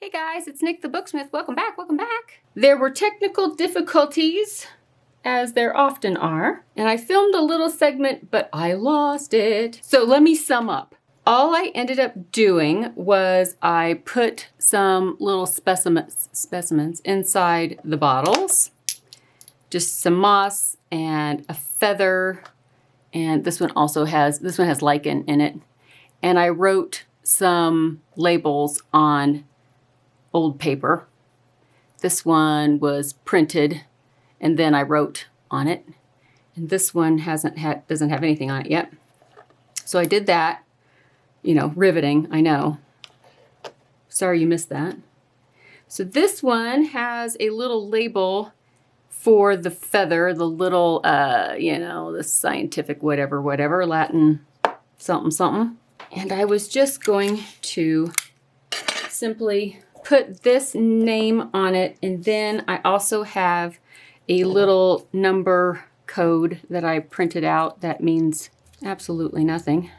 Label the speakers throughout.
Speaker 1: Hey guys, it's Nick the Booksmith. Welcome back, welcome back. There were technical difficulties, as there often are, and I filmed a little segment, but I lost it. So let me sum up. All I ended up doing was I put some little specimens inside the bottles. Just some moss and a feather, and this one has lichen in it. And I wrote some labels on old paper. This one was printed and then I wrote on it. And this one doesn't have anything on it yet. So I did that, riveting, I know. Sorry you missed that. So this one has a little label for the feather, the little, the scientific whatever, Latin something. And I was just going to simply put this name on it, and then I also have a little number code that I printed out that means absolutely nothing.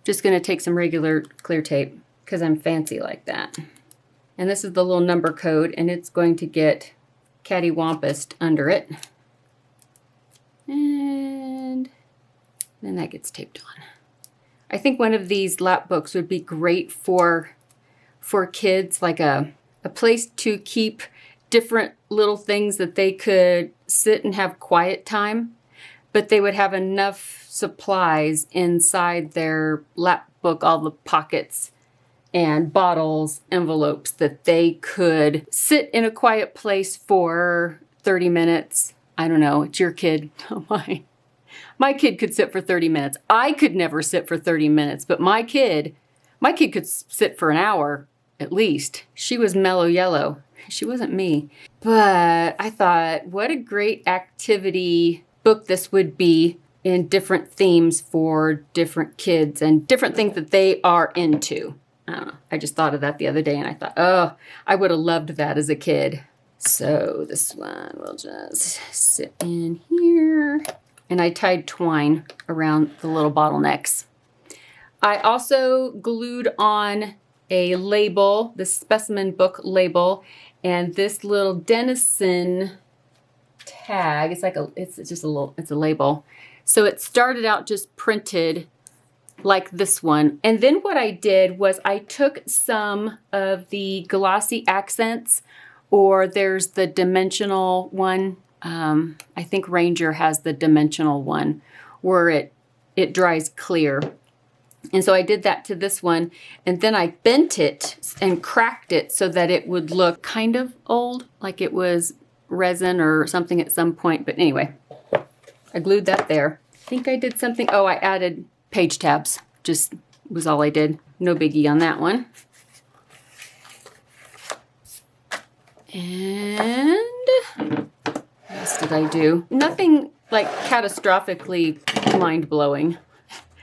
Speaker 1: Just going to take some regular clear tape because I'm fancy like that. And this is the little number code, and it's going to get cattywampused under it. And then that gets taped on. I think one of these lap books would be great for kids, like a place to keep different little things that they could sit and have quiet time, but they would have enough supplies inside their lap book, all the pockets and bottles, envelopes, that they could sit in a quiet place for 30 minutes. I don't know, it's your kid, not mine. My kid could sit for 30 minutes. I could never sit for 30 minutes, but my kid could sit for an hour at least. She was mellow yellow. She wasn't me. But I thought, what a great activity book this would be in different themes for different kids and different things that they are into. I don't know. I just thought of that the other day and I thought, oh, I would have loved that as a kid. So this one will just sit in here. And I tied twine around the little bottlenecks. I also glued on a label, the specimen book label, and this little Denizen tag. It's a label. So it started out just printed like this one. And then what I did was I took some of the glossy accents, or there's the dimensional one. I think Ranger has the dimensional one where it dries clear. And so I did that to this one, and then I bent it and cracked it so that it would look kind of old, like it was resin or something at some point. But anyway, I glued that there. I think I did something. Oh, I added page tabs. Just was all I did. No biggie on that one. And what else did I do? Nothing like catastrophically mind-blowing.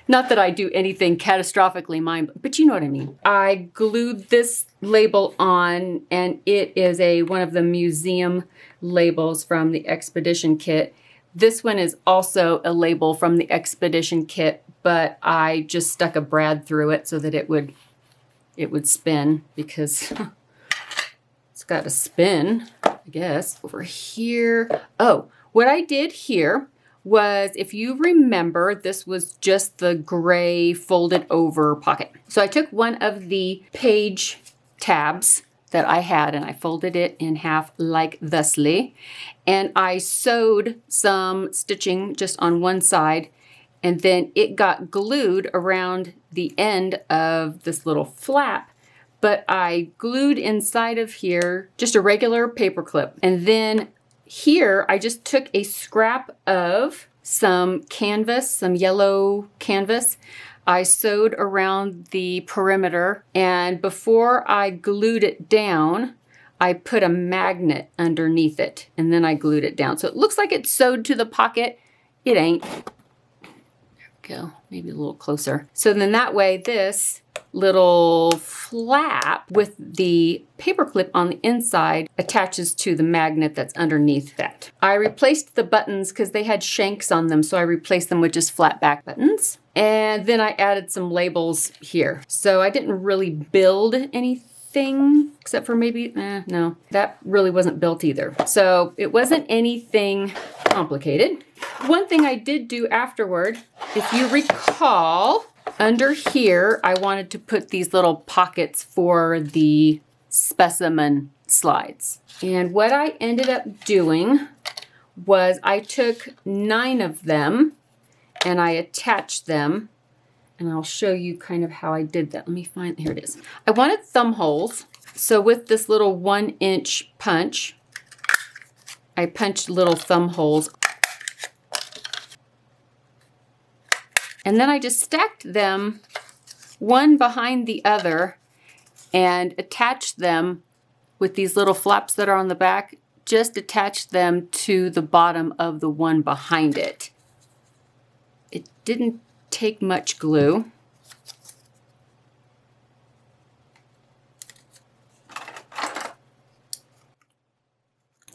Speaker 1: Not that I do anything catastrophically but you know what I mean. I glued this label on, and it is one of the museum labels from the Expedition Kit. This one is also a label from the Expedition Kit, but I just stuck a brad through it so that it would spin, because it's got to spin, I guess. Over here. Oh, what I did here was, if you remember, this was just the gray folded over pocket. So I took one of the page tabs that I had and I folded it in half like thusly. And I sewed some stitching just on one side, and then it got glued around the end of this little flap. But I glued inside of here just a regular paper clip. And then here, I just took a scrap of some canvas, some yellow canvas. I sewed around the perimeter, and before I glued it down, I put a magnet underneath it, and then I glued it down. So it looks like it's sewed to the pocket. It ain't. There we go. Maybe a little closer. So then that way, this little flap with the paper clip on the inside attaches to the magnet that's underneath that. I replaced the buttons because they had shanks on them, so I replaced them with just flat back buttons. And then I added some labels here. So I didn't really build anything anything except for maybe, no, that really wasn't built either. So it wasn't anything complicated. One thing I did do afterward, if you recall, under here, I wanted to put these little pockets for the specimen slides. And what I ended up doing was I took 9 of them and I attached them, and I'll show you kind of how I did that. Let me find, here it is. I wanted thumb holes. So with this little 1-inch punch, I punched little thumb holes. And then I just stacked them one behind the other and attached them with these little flaps that are on the back, just attached them to the bottom of the one behind it. It didn't take much glue.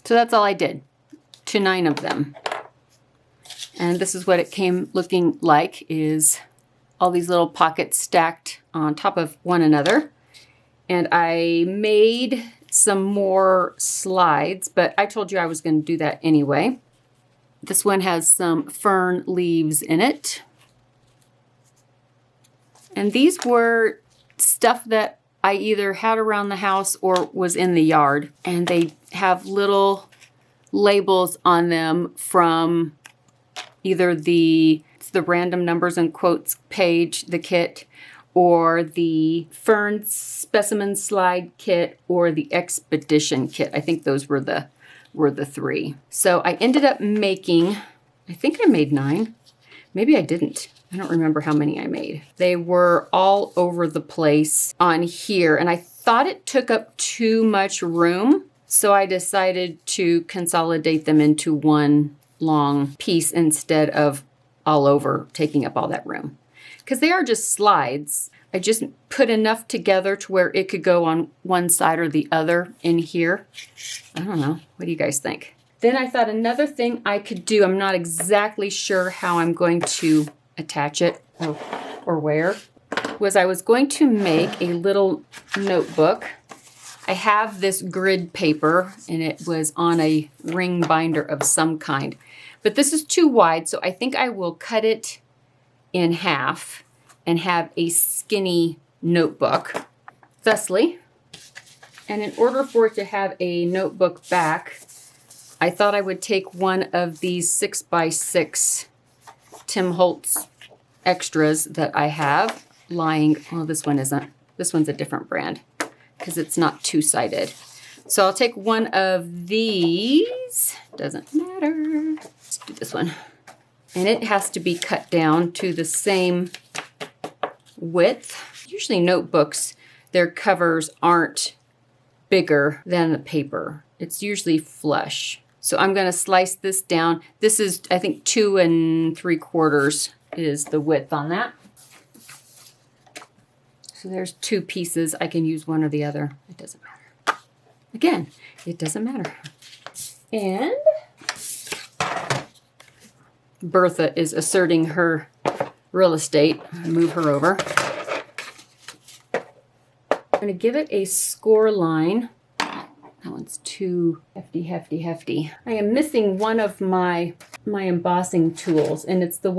Speaker 1: So that's all I did to 9 of them. And this is what it came looking like, is all these little pockets stacked on top of one another. And I made some more slides, but I told you I was going to do that anyway. This one has some fern leaves in it. And these were stuff that I either had around the house or was in the yard. And they have little labels on them from either the random numbers and quotes page, the kit, or the fern specimen slide kit, or the expedition kit. I think those were the 3. So I ended up making, I think I made 9. Maybe I didn't. I don't remember how many I made. They were all over the place on here, and I thought it took up too much room, so I decided to consolidate them into one long piece instead of all over taking up all that room. Because they are just slides. I just put enough together to where it could go on one side or the other in here. I don't know. What do you guys think? Then I thought another thing I could do, I'm not exactly sure how I'm going to attach it or where, was I was going to make a little notebook. I have this grid paper, and it was on a ring binder of some kind. But this is too wide, so I think I will cut it in half and have a skinny notebook, thusly. And in order for it to have a notebook back, I thought I would take one of these 6x6 Tim Holtz extras that I have lying. Well, this one isn't. This one's a different brand because it's not two-sided. So I'll take one of these. Doesn't matter. Let's do this one. And it has to be cut down to the same width. Usually notebooks, their covers aren't bigger than the paper. It's usually flush. So I'm going to slice this down. This is, I think, 2 3/4 is the width on that. So there's 2 pieces. I can use one or the other. It doesn't matter. Again, it doesn't matter. And Bertha is asserting her real estate. I'll move her over. I'm going to give it a score line. That one's too hefty. I am missing one of my embossing tools, and it's the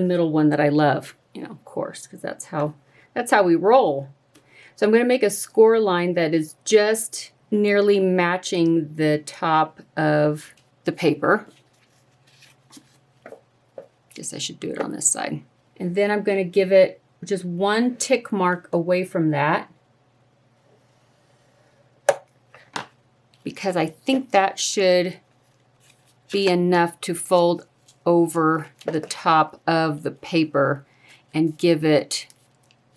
Speaker 1: middle one that I love. You know, of course, because that's how we roll. So I'm going to make a score line that is just nearly matching the top of the paper. Guess I should do it on this side. And then I'm going to give it just one tick mark away from that, because I think that should be enough to fold over the top of the paper and give it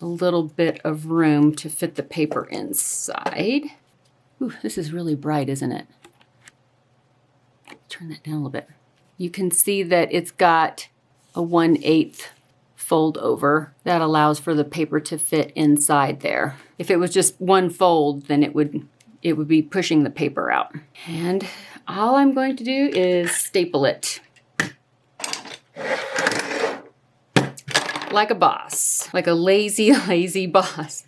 Speaker 1: a little bit of room to fit the paper inside. Ooh, this is really bright, isn't it? Turn that down a little bit. You can see that it's got a 1/8 fold over. That allows for the paper to fit inside there. If it was just one fold, then it would be pushing the paper out. And all I'm going to do is staple it. Like a boss. Like a lazy, lazy boss.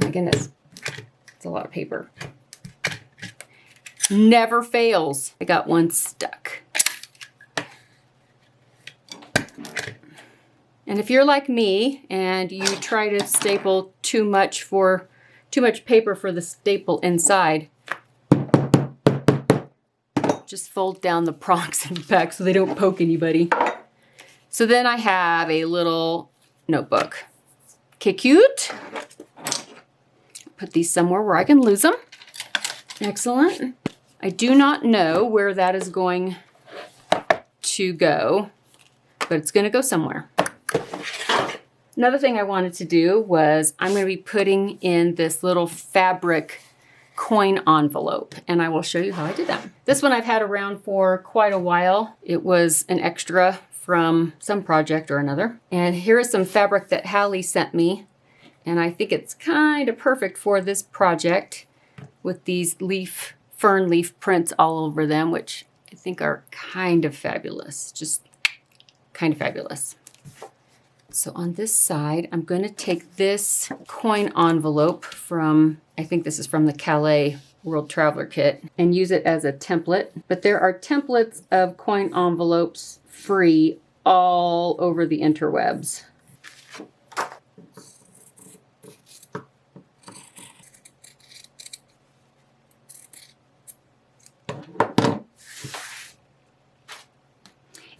Speaker 1: my goodness, it's a lot of paper. Never fails. I got one stuck. And if you're like me and you try to staple too much paper for the staple inside, just fold down the prongs in the back so they don't poke anybody. So then I have a little notebook. Okay, cute. Put these somewhere where I can lose them. Excellent. I do not know where that is going to go, but it's going to go somewhere. Another thing I wanted to do was I'm going to be putting in this little fabric coin envelope, and I will show you how I did that. This one I've had around for quite a while. It was an extra from some project or another. And here is some fabric that Hallie sent me, and I think it's kind of perfect for this project with these fern leaf prints all over them, which I think are kind of fabulous, just kind of fabulous. So on this side, I'm going to take this coin envelope from, I think this is from the Calais World Traveler Kit, and use it as a template. But there are templates of coin envelopes free all over the interwebs.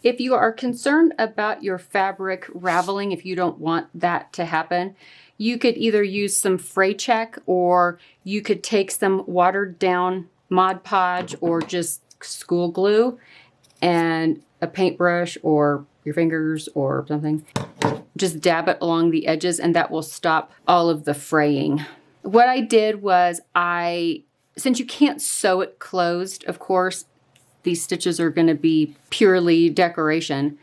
Speaker 1: If you are concerned about your fabric raveling, if you don't want that to happen, you could either use some Fray Check, or you could take some watered down Mod Podge or just school glue and a paintbrush or your fingers or something. Just dab it along the edges and that will stop all of the fraying. What I did was since you can't sew it closed, of course, these stitches are going to be purely decoration.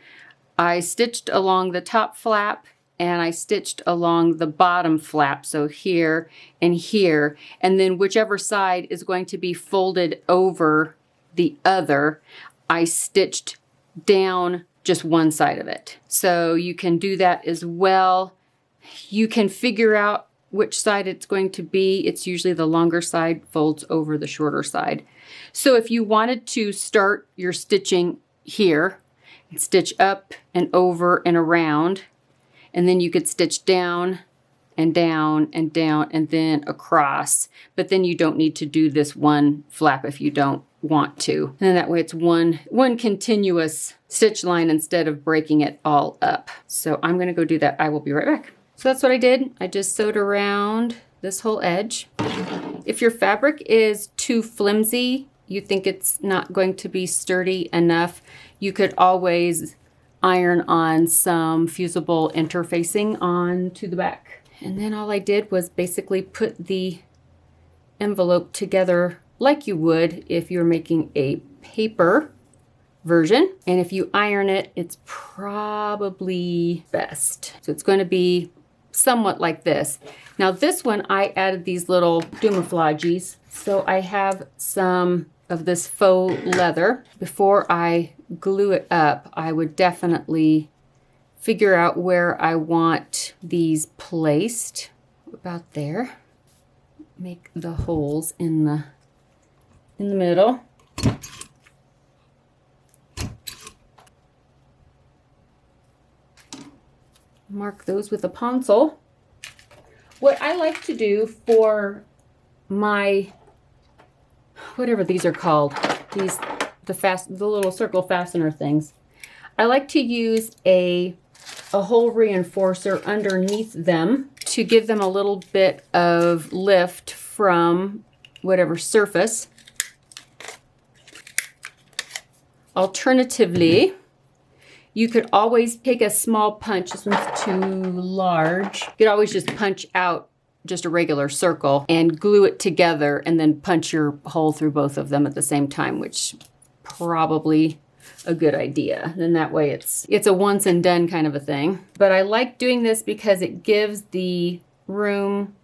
Speaker 1: I stitched along the top flap and I stitched along the bottom flap, so here and here, and then whichever side is going to be folded over the other, I stitched down just one side of it. So you can do that as well. You can figure out which side it's going to be. It's usually the longer side folds over the shorter side. So if you wanted to start your stitching here, and stitch up and over and around, and then you could stitch down and down and down and then across, but then you don't need to do this one flap if you don't want to. And then that way it's one continuous stitch line instead of breaking it all up. So I'm going to go do that. I will be right back. So that's what I did. I just sewed around this whole edge. If your fabric is too flimsy, you think it's not going to be sturdy enough, you could always iron on some fusible interfacing onto the back. And then all I did was basically put the envelope together like you would if you're making a paper version. And if you iron it, it's probably best. So it's going to be somewhat like this. Now this one, I added these little camouflages. So I have some of this faux leather. Before I glue it up, I would definitely figure out where I want these placed. About there. Make the holes in the middle. Mark those with a pencil. What I like to do for my, whatever these are called, the little circle fastener things, I like to use a hole reinforcer underneath them to give them a little bit of lift from whatever surface. Alternatively, you could always take a small punch. This one's too large. You could always just punch out just a regular circle and glue it together and then punch your hole through both of them at the same time, which probably a good idea. Then that way it's a once and done kind of a thing. But I like doing this because it gives the room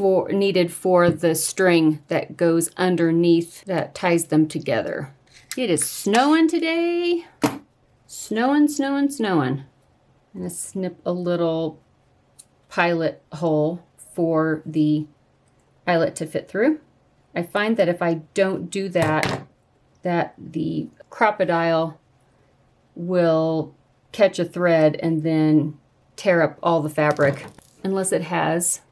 Speaker 1: needed for the string that goes underneath that ties them together. It is snowing today. Snowing, snowing, snowing. I'm gonna snip a little pilot hole for the eyelet to fit through. I find that if I don't do that, that the crocodile will catch a thread and then tear up all the fabric unless it has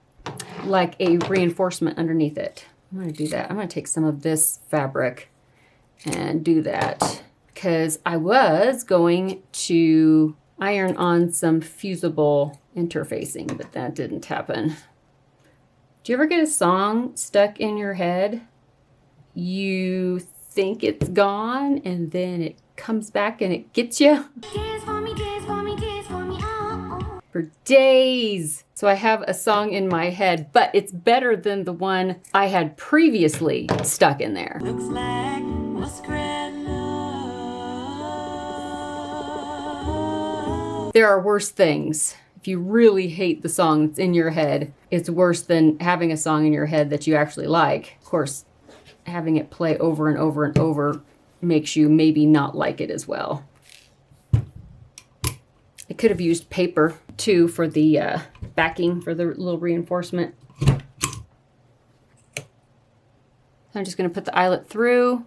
Speaker 1: like a reinforcement underneath it. I'm going to do that. I'm going to take some of this fabric and do that because I was going to iron on some fusible interfacing, but that didn't happen. Do you ever get a song stuck in your head? You think it's gone and then it comes back and it gets you? For days. So I have a song in my head, but it's better than the one I had previously stuck in there. Looks like there are worse things. If you really hate the song that's in your head, it's worse than having a song in your head that you actually like. Of course, having it play over and over and over makes you maybe not like it as well. I could have used paper too for the backing for the little reinforcement. I'm just going to put the eyelet through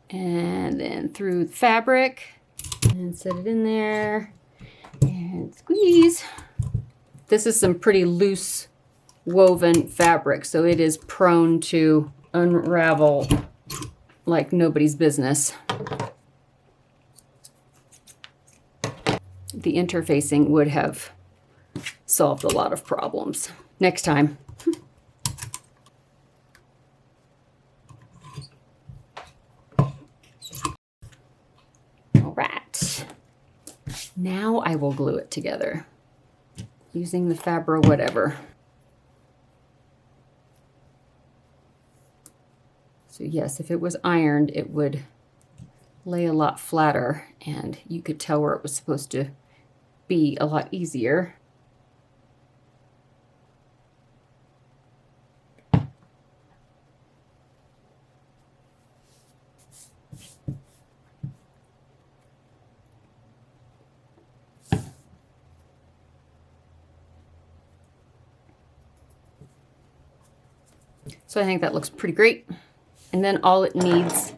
Speaker 1: and then through the fabric and set it in there and squeeze. This is some pretty loose woven fabric, so it is prone to unravel like nobody's business. The interfacing would have solved a lot of problems. Next time. All right. Now I will glue it together using the Fabro whatever. So yes, if it was ironed, it would lay a lot flatter and you could tell where it was supposed to be a lot easier. So I think that looks pretty great. And then all it needs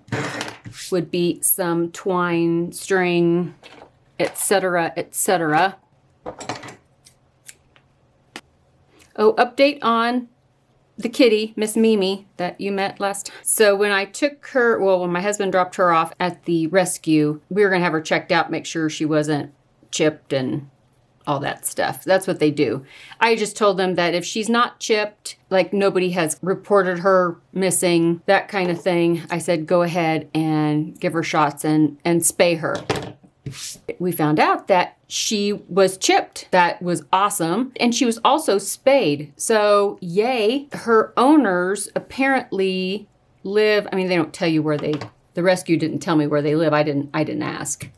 Speaker 1: would be some twine, string, etc., etc. Oh, update on the kitty, Miss Mimi, that you met last time. So when I took her, well, when my husband dropped her off at the rescue, we were going to have her checked out, make sure she wasn't chipped and all that stuff. That's what they do. I just told them that if she's not chipped, like nobody has reported her missing, that kind of thing, I said, go ahead and give her shots and spay her. We found out that she was chipped. That was awesome. And she was also spayed. So yay. Her owners apparently live, I mean, they don't tell you where the rescue didn't tell me where they live. I didn't ask.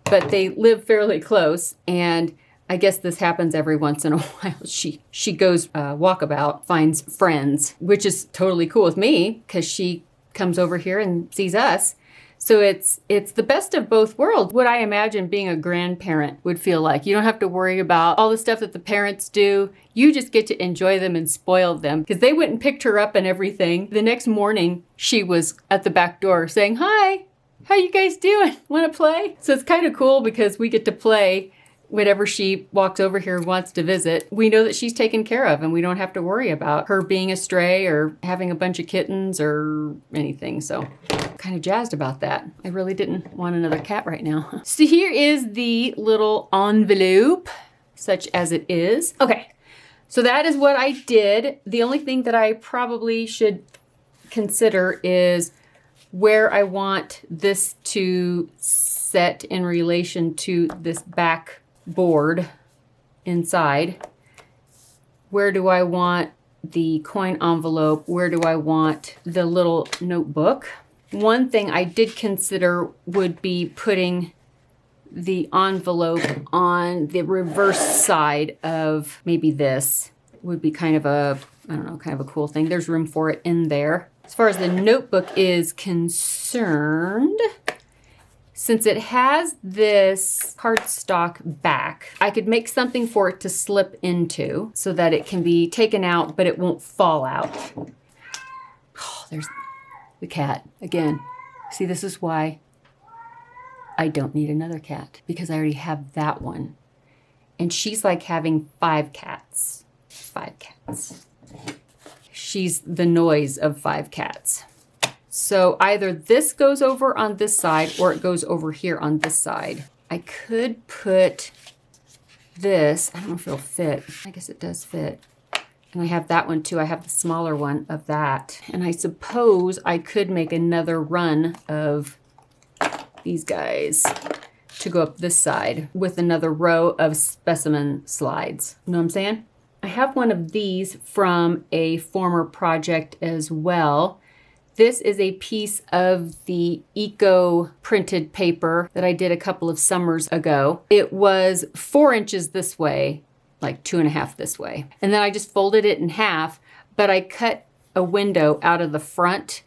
Speaker 1: But they live fairly close, and I guess this happens every once in a while. She goes walkabout, finds friends, which is totally cool with me because she comes over here and sees us. So it's the best of both worlds. What I imagine being a grandparent would feel like. You don't have to worry about all the stuff that the parents do. You just get to enjoy them and spoil them because they went and picked her up and everything. The next morning, she was at the back door saying, "Hi, how you guys doing? Want to play?" So it's kind of cool because we get to play whenever she walks over here and wants to visit. We know that she's taken care of and we don't have to worry about her being a stray or having a bunch of kittens or anything. So I'm kind of jazzed about that. I really didn't want another cat right now. So here is the little envelope, such as it is. Okay, so that is what I did. The only thing that I probably should consider is where I want this to set in relation to this back board inside. Where do I want the coin envelope? Where do I want the little notebook? One thing I did consider would be putting the envelope on the reverse side of maybe this. Would be kind of a, I don't know, kind of a cool thing. There's room for it in there. As far as the notebook is concerned, since it has this cardstock back, I could make something for it to slip into so that it can be taken out, but it won't fall out. Oh, there's the cat again. See, this is why I don't need another cat, because I already have that one. And she's like having 5 cats. 5 cats. She's the noise of 5 cats. So either this goes over on this side or it goes over here on this side. I could put this, I don't know if it'll fit. I guess it does fit. And I have that one too. I have the smaller one of that. And I suppose I could make another run of these guys to go up this side with another row of specimen slides. You know what I'm saying? I have one of these from a former project as well. This is a piece of the eco printed paper that I did a couple of summers ago. It was 4 inches this way, like 2.5 this way. And then I just folded it in half, but I cut a window out of the front.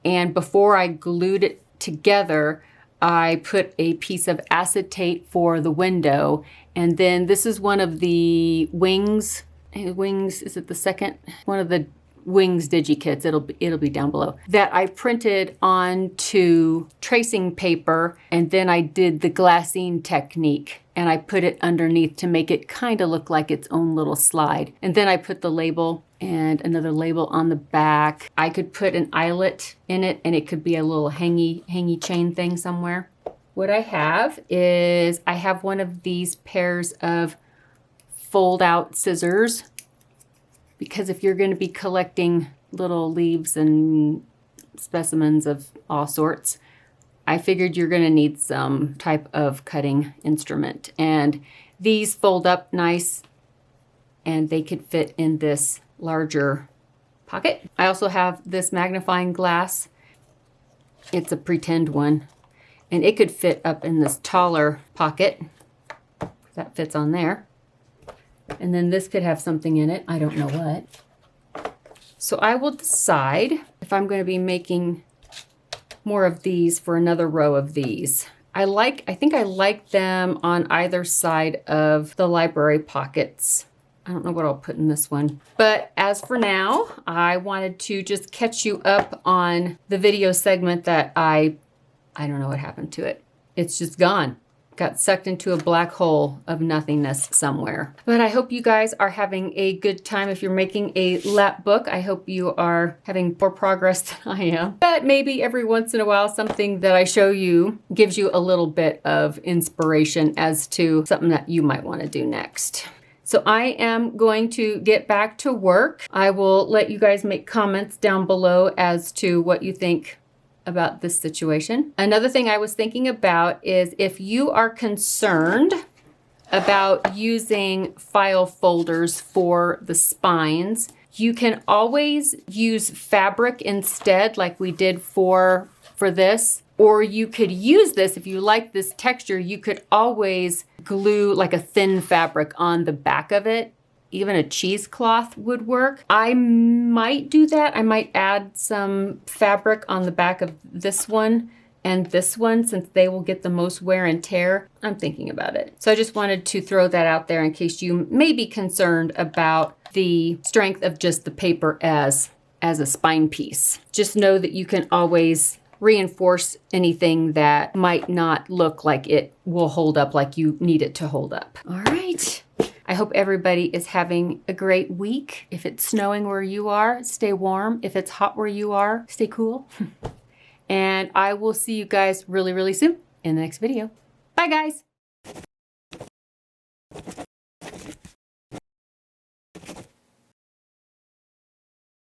Speaker 1: And before I glued it together, I put a piece of acetate for the window. And then this is one of the wings. Wings, is it the second? One of the Wings DigiKits, it'll be down below, that I printed onto tracing paper, and then I did the glassine technique and I put it underneath to make it kind of look like its own little slide. And then I put the label and another label on the back. I could put an eyelet in it and it could be a little hangy chain thing somewhere. What I have is I have one of these pairs of fold out scissors, because if you're going to be collecting little leaves and specimens of all sorts, I figured you're going to need some type of cutting instrument. And these fold up nice and they could fit in this larger pocket. I also have this magnifying glass. It's a pretend one. And it could fit up in this taller pocket. That fits on there. And then this could have something in it. I don't know what. So I will decide if I'm going to be making more of these for another row of these. I think I like them on either side of the library pockets. I don't know what I'll put in this one. But as for now, I wanted to just catch you up on the video segment that I don't know what happened to it. It's just gone. Got sucked into a black hole of nothingness somewhere. But I hope you guys are having a good time. If you're making a lap book, I hope you are having more progress than I am. But maybe every once in a while, something that I show you gives you a little bit of inspiration as to something that you might want to do next. So I am going to get back to work. I will let you guys make comments down below as to what you think about this situation. Another thing I was thinking about is if you are concerned about using file folders for the spines, you can always use fabric instead, like we did for this. Or you could use this, if you like this texture, you could always glue like a thin fabric on the back of it. Even a cheesecloth would work. I might do that. I might add some fabric on the back of this one and this one, since they will get the most wear and tear. I'm thinking about it. So I just wanted to throw that out there in case you may be concerned about the strength of just the paper as a spine piece. Just know that you can always reinforce anything that might not look like it will hold up like you need it to hold up. All right. I hope everybody is having a great week. If it's snowing where you are, stay warm. If it's hot where you are, stay cool. And I will see you guys really, really soon in the next video. Bye, guys.